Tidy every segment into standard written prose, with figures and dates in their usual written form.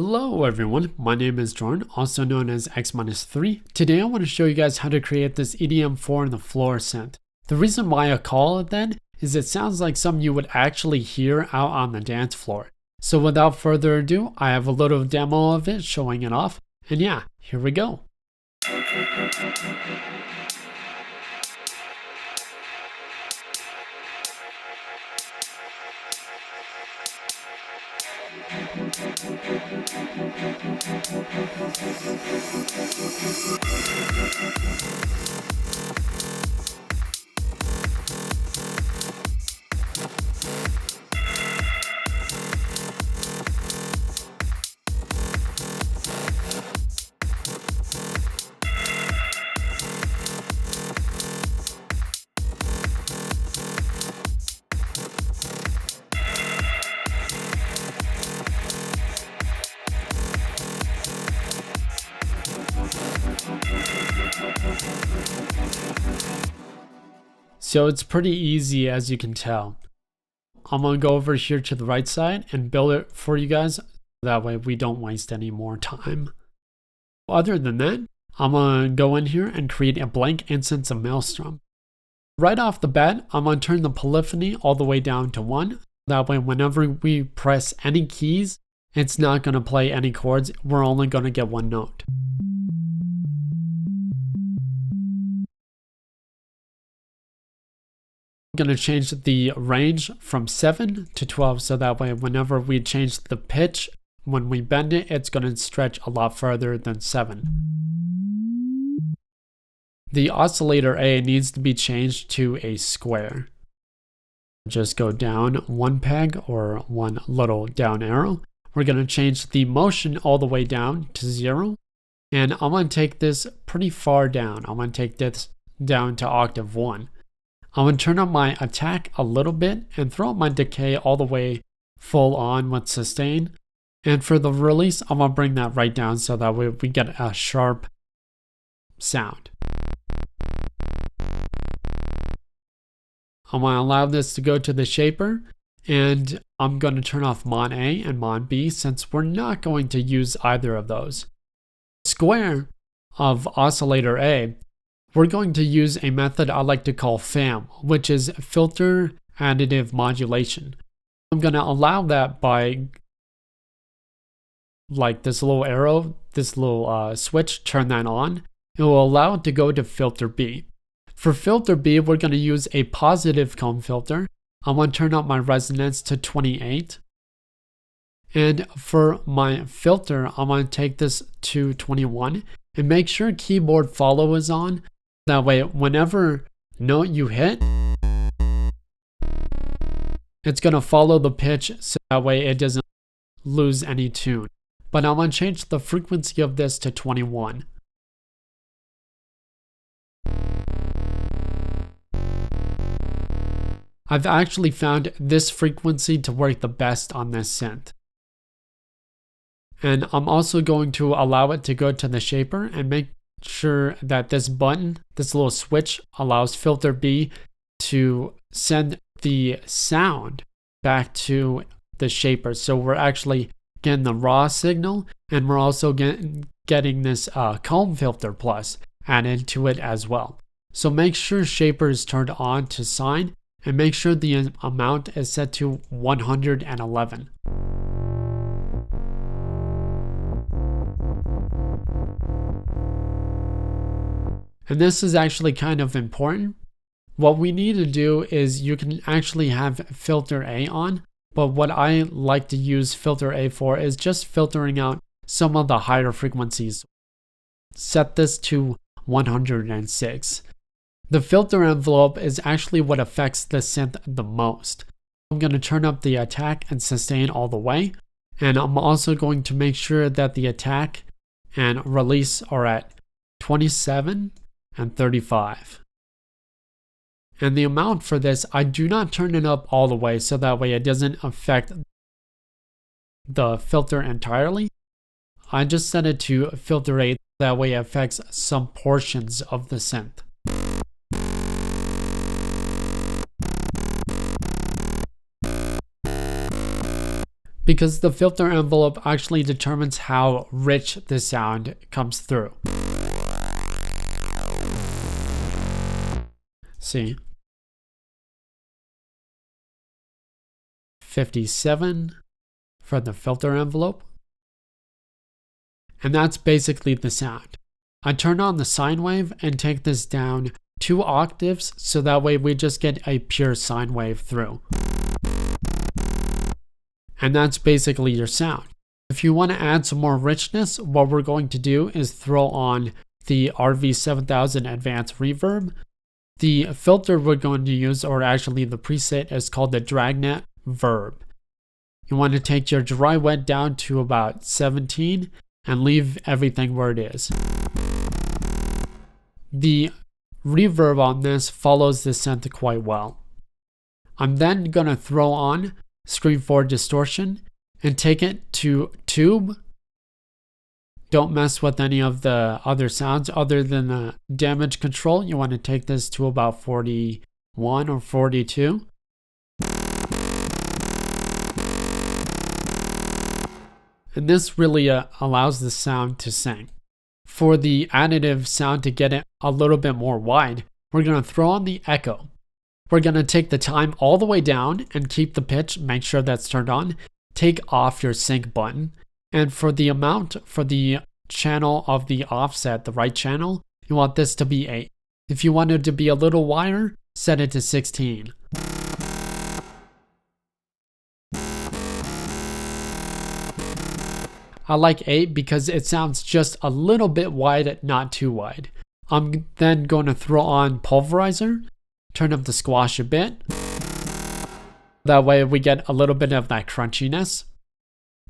Hello everyone, my name is Jordan, also known as X-3. Today I want to show you guys how to create this EDM 4 on the floor synth. The reason why I call it that is it sounds like something you would actually hear out on the dance floor. So without further ado, I have a little demo of it showing it off, and yeah, here we go. So it's pretty easy, as you can tell. I'm gonna go over here to the right side and build it for you guys. That way we don't waste any more time. Other than that, I'm gonna go in here and create a blank instance of Maelstrom. Right off the bat, I'm gonna turn the polyphony all the way down to 1. That way whenever we press any keys, it's not gonna play any chords. We're only gonna get one note. I'm going to change the range from 7 to 12 so that way whenever we change the pitch, when we bend it, it's going to stretch a lot further than 7. The oscillator A needs to be changed to a square. Just go down one peg or one little down arrow. We're going to change the motion all the way down to 0. And I'm going to take this pretty far down. I'm going to take this down to octave 1. I'm going to turn up my attack a little bit and throw up my decay all the way full on with sustain. And for the release, I'm going to bring that right down so that way we get a sharp sound. I'm going to allow this to go to the shaper, and I'm going to turn off Mon A and Mon B since we're not going to use either of those. Square of oscillator A, we're going to use a method I like to call FAM, which is filter additive modulation. I'm going to allow that by like this little arrow, this little switch, turn that on. It will allow it to go to filter B. For filter B, we're going to use a positive comb filter. I'm going to turn up my resonance to 28. And for my filter, I'm going to take this to 21 and make sure keyboard follow is on. That way, whenever note you hit, it's going to follow the pitch so that way it doesn't lose any tune. But I'm going to change the frequency of this to 21. I've actually found this frequency to work the best on this synth. And I'm also going to allow it to go to the shaper and make sure that this button, this little switch, allows filter B to send the sound back to the shaper. So we're actually getting the raw signal, and we're also getting this comb filter plus added to it as well. So make sure shaper is turned on to sine, and make sure the amount is set to 111. And this is actually kind of important. What we need to do is you can actually have filter A on, but what I like to use filter A for is just filtering out some of the higher frequencies. Set this to 106. The filter envelope is actually what affects the synth the most. I'm going to turn up the attack and sustain all the way, and I'm also going to make sure that the attack and release are at 27 and 35. And the amount for this, I do not turn it up all the way so that way it doesn't affect the filter entirely. I just set it to filter 8, that way it affects some portions of the synth. because the filter envelope actually determines how rich the sound comes through. See, 57 for the filter envelope. And that's basically the sound. I turn on the sine wave and take this down 2 octaves so that way we just get a pure sine wave through. And that's basically your sound. If you want to add some more richness, what we're going to do is throw on the RV7000 Advanced Reverb. The filter we're going to use, or actually the preset, is called the Dragnet Verb. You want to take your dry wet down to about 17 and leave everything where it is. The reverb on this follows the synth quite well. I'm then going to throw on Screen 4 distortion and take it to tube. Don't mess with any of the other sounds other than the damage control. You want to take this to about 41 or 42. And this really allows the sound to sing. For the additive sound to get it a little bit more wide, we're going to throw on the echo. We're going to take the time all the way down and keep the pitch, make sure that's turned on. Take off your sync button. And for the amount for the channel of the offset, the right channel, you want this to be 8. If you want it to be a little wider, set it to 16. I like 8 because it sounds just a little bit wide, not too wide. I'm then going to throw on pulverizer, turn up the squash a bit. That way we get a little bit of that crunchiness.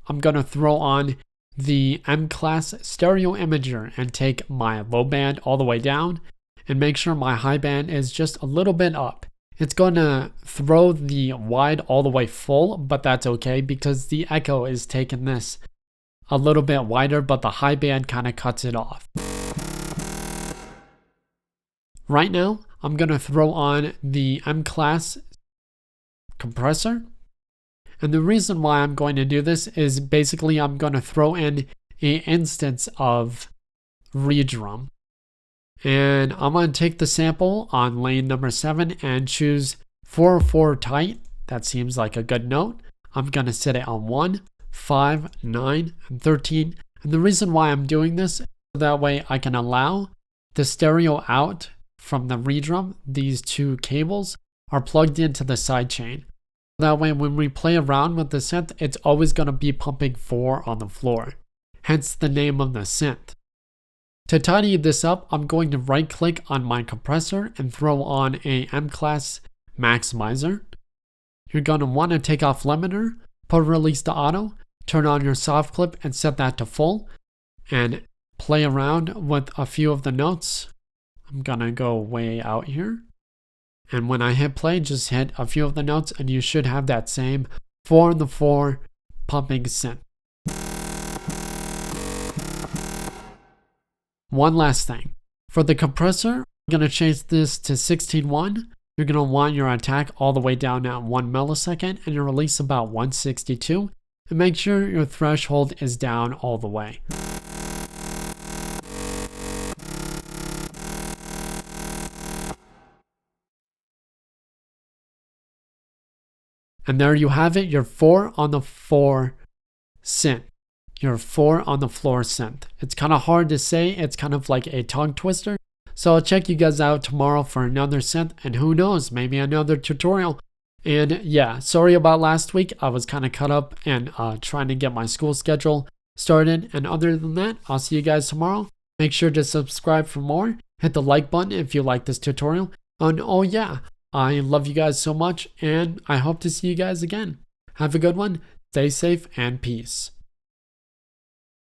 I'm going to throw on the M-Class stereo imager and take my low band all the way down and make sure my high band is just a little bit up. It's going to throw the wide all the way full, but that's okay because the echo is taking this a little bit wider, but the high band kind of cuts it off. Right now, I'm going to throw on the M-Class compressor. And the reason why I'm going to do this is basically I'm going to throw in an instance of redrum. And I'm going to take the sample on lane number 7 and choose 4/4 tight. That seems like a good note. I'm going to set it on 1, 5, 9, and 13. And the reason why I'm doing this, that way I can allow the stereo out from the redrum. These 2 cables are plugged into the sidechain. That way when we play around with the synth, it's always going to be pumping 4 on the floor. Hence the name of the synth. To tidy this up, I'm going to right click on my compressor and throw on a M-Class maximizer. You're going to want to take off limiter, put release to auto, turn on your soft clip and set that to full and play around with a few of the notes. I'm going to go way out here. And when I hit play, just hit a few of the notes and you should have that same 4 on the 4 pumping synth. One last thing. For the compressor, I'm going to change this to 16.1. You're going to want your attack all the way down at 1 millisecond and your release about 162. And make sure your threshold is down all the way. And there you have it, your 4 on the 4 synth. Your 4 on the floor synth. It's kind of hard to say, it's kind of like a tongue twister. So I'll check you guys out tomorrow for another synth, and who knows, maybe another tutorial. And yeah, sorry about last week. I was kind of caught up and trying to get my school schedule started. And other than that, I'll see you guys tomorrow. Make sure to subscribe for more. Hit the like button if you like this tutorial. And oh yeah, I love you guys so much, and I hope to see you guys again. Have a good one, stay safe, and peace.